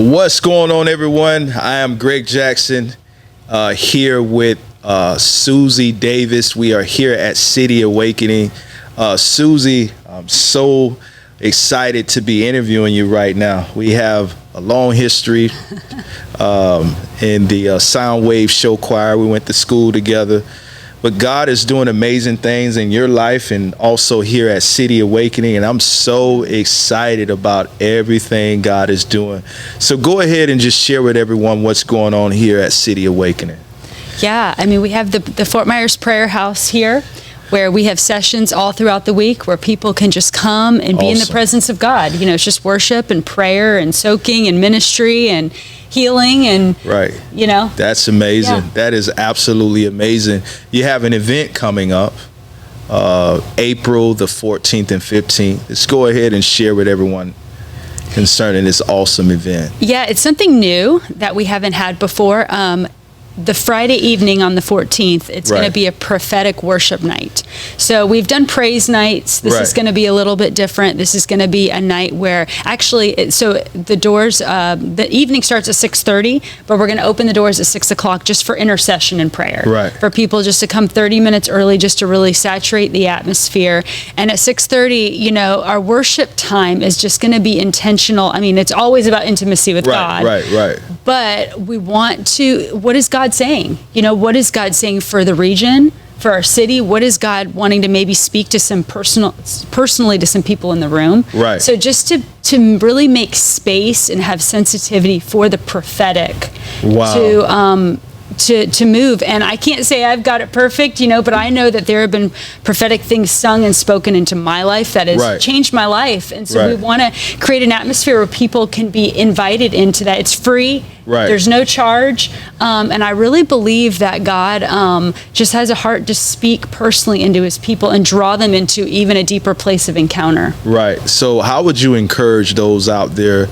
What's going on, everyone? I am Greg Jackson, here with Susie Davis. We are here at City Awakening. Susie, I'm so excited to be interviewing you right now. We have a long history in the Sound Wave Show Choir. We went to school together. But God is doing amazing things in your life and also here at City Awakening. And I'm so excited about everything God is doing. So go ahead and just share with everyone what's going on here at City Awakening. Yeah, I mean, we have the Fort Myers Prayer House here, where we have sessions all throughout the week where people can just come and be in the presence of God. You know, it's just worship and prayer and soaking and ministry and healing and, you know. That's amazing. Yeah. That is absolutely amazing. You have an event coming up, April the 14th and 15th. Let's go ahead and share with everyone concerning this awesome event. Yeah, it's something new that we haven't had before. The Friday evening on the 14th, it's going to be a prophetic worship night. So we've done praise nights. This is going to be a little bit different. This is going to be a night where actually, so the doors, the evening starts at 6:30, but we're going to open the doors at 6 o'clock just for intercession and prayer. For people just to come 30 minutes early just to really saturate the atmosphere. And at 6:30, you know, our worship time is just going to be intentional. I mean, it's always about intimacy with God. But we want to, what is God saying? You know, what is God saying for the region, for our city? What is God wanting to maybe speak to some personally to some people in the room? So just to really make space and have sensitivity for the prophetic to move. And I can't say I've got it perfect, you know, but I know that there have been prophetic things sung and spoken into my life that has changed my life. And so we want to create an atmosphere where people can be invited into that. It's free. There's no charge. And I really believe that God just has a heart to speak personally into his people and draw them into even a deeper place of encounter. So how would you encourage those out there?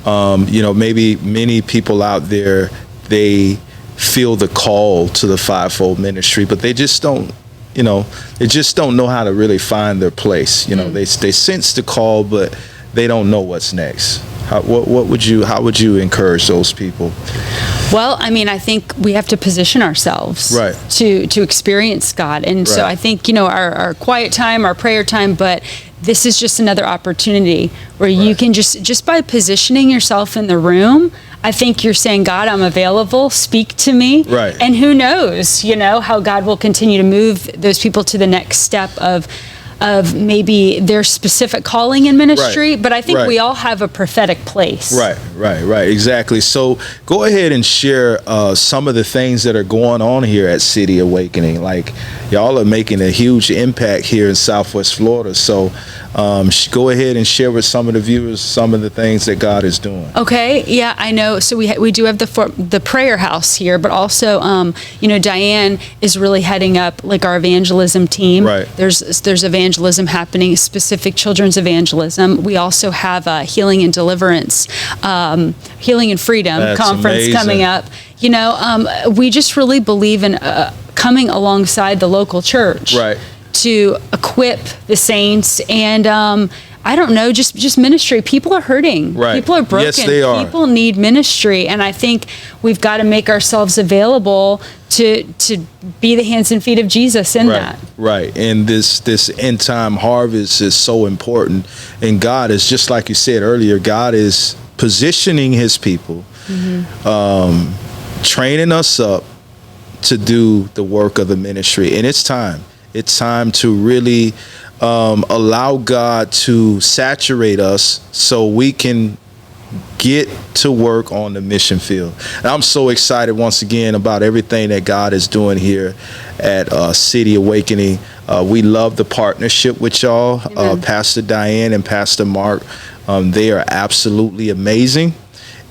You know, maybe many people out there, they feel the call to the fivefold ministry, but they just don't, you know, they just don't know how to really find their place. You know, they sense the call, but they don't know what's next. How would you encourage those people? Well, I mean, I think we have to position ourselves to experience God. And so I think, you know, our quiet time, our prayer time, but this is just another opportunity where you can just by positioning yourself in the room, I think you're saying, God, I'm available, speak to me. And who knows, you know, how God will continue to move those people to the next step of maybe their specific calling in ministry, but I think we all have a prophetic place. Exactly. So go ahead and share some of the things that are going on here at City Awakening. Like, y'all are making a huge impact here in Southwest Florida. So go ahead and share with some of the viewers some of the things that God is doing. Okay. Yeah, I know. So we do have the prayer house here, but also, you know, Diane is really heading up like our evangelism team. There's evangelism happening, specific children's evangelism. We also have a healing and deliverance, healing and freedom conference coming up. You know, we just really believe in coming alongside the local church to equip the saints and I don't know, just ministry. People are hurting. People are broken. Yes, they are. People need ministry, and I think we've got to make ourselves available to be the hands and feet of Jesus in that. And this end time harvest is so important. And God is, just like you said earlier, God is positioning his people, training us up to do the work of the ministry. And it's time. It's time to really allow God to saturate us so we can get to work on the mission field. And I'm so excited once again about everything that God is doing here at City Awakening. We love the partnership with y'all, Pastor Diane and Pastor Mark. They are absolutely amazing.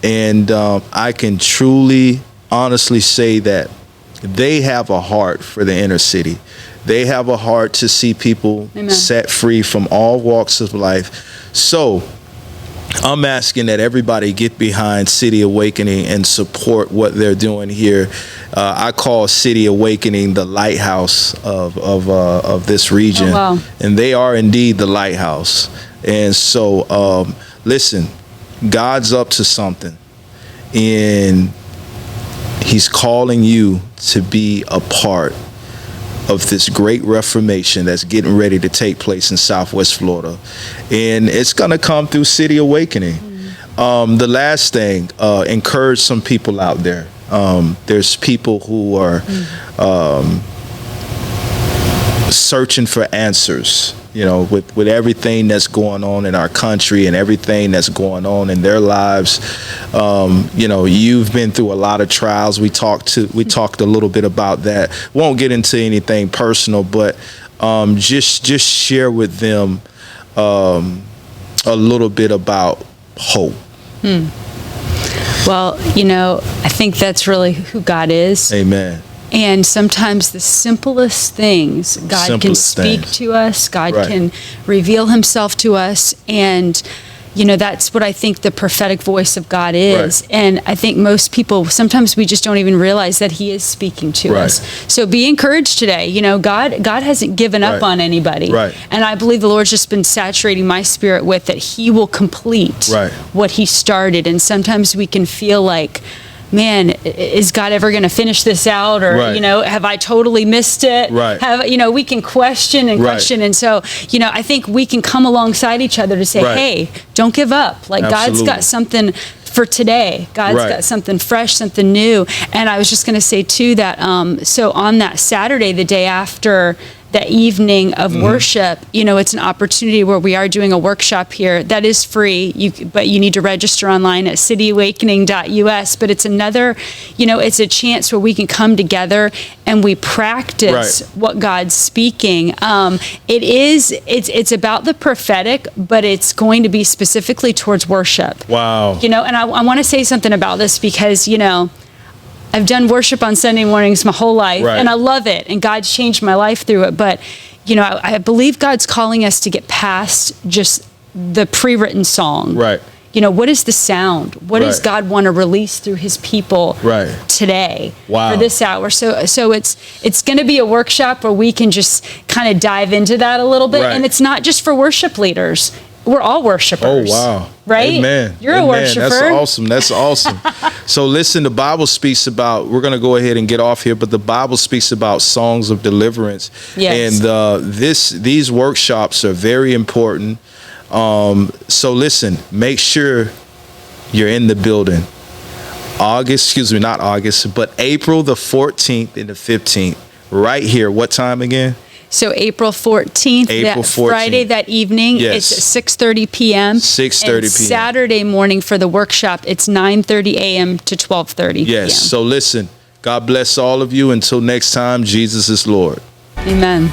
And I can truly, honestly say that they have a heart for the inner city. They have a heart to see people set free from all walks of life. So I'm asking that everybody get behind City Awakening and support what they're doing here. I call City Awakening the lighthouse of this region. And they are indeed the lighthouse. And so, listen, God's up to something. and he's calling you to be a part of this great reformation that's getting ready to take place in Southwest Florida. And it's going to come through City Awakening. The last thing, encourage some people out there. There's people who are searching for answers, with everything that's going on in our country and everything that's going on in their lives. You've been through a lot of trials. We talked a little bit about that. Won't get into anything personal, but just share with them a little bit about hope. Well, I think that's really who God is. Amen. And sometimes the simplest things, God can speak to us. God can reveal himself to us. And, that's what I think the prophetic voice of God is. Right. And I think most people, sometimes we just don't even realize that he is speaking to us. So be encouraged today. God hasn't given up on anybody. Right. And I believe the Lord's just been saturating my spirit with that he will complete what he started. And sometimes we can feel like, man, is God ever going to finish this out? Or, have I totally missed it? We can question and question. And so, I think we can come alongside each other to say, hey, don't give up. Like God's got something for today. God's got something fresh, something new. And I was just going to say too that, so on that Saturday, the day after that evening of worship, it's an opportunity where we are doing a workshop here that is free, but you need to register online at cityawakening.us. But it's another, it's a chance where we can come together and we practice what God's speaking. It's about the prophetic, but it's going to be specifically towards worship. Wow. And I want to say something about this because, I've done worship on Sunday mornings my whole life, and I love it, and God's changed my life through it. But, I believe God's calling us to get past just the pre-written song. Right. What is the sound? What does God want to release through his people today for this hour? So it's going to be a workshop where we can just kind of dive into that a little bit. And it's not just for worship leaders. We're all worshipers. Oh, wow. Right? Amen. You're a worshiper. That's awesome. So listen, the Bible speaks about, we're going to go ahead and get off here, but the Bible speaks about songs of deliverance. Yes. And these workshops are very important. So listen, make sure you're in the building. April the 14th and the 15th, right here. What time again? So April 14th, Friday that evening, it's 6:30 p.m. 6:30 p.m. Saturday morning for the workshop, it's 9:30 a.m. to 12:30 p.m. Yes, so listen, God bless all of you. Until next time, Jesus is Lord. Amen.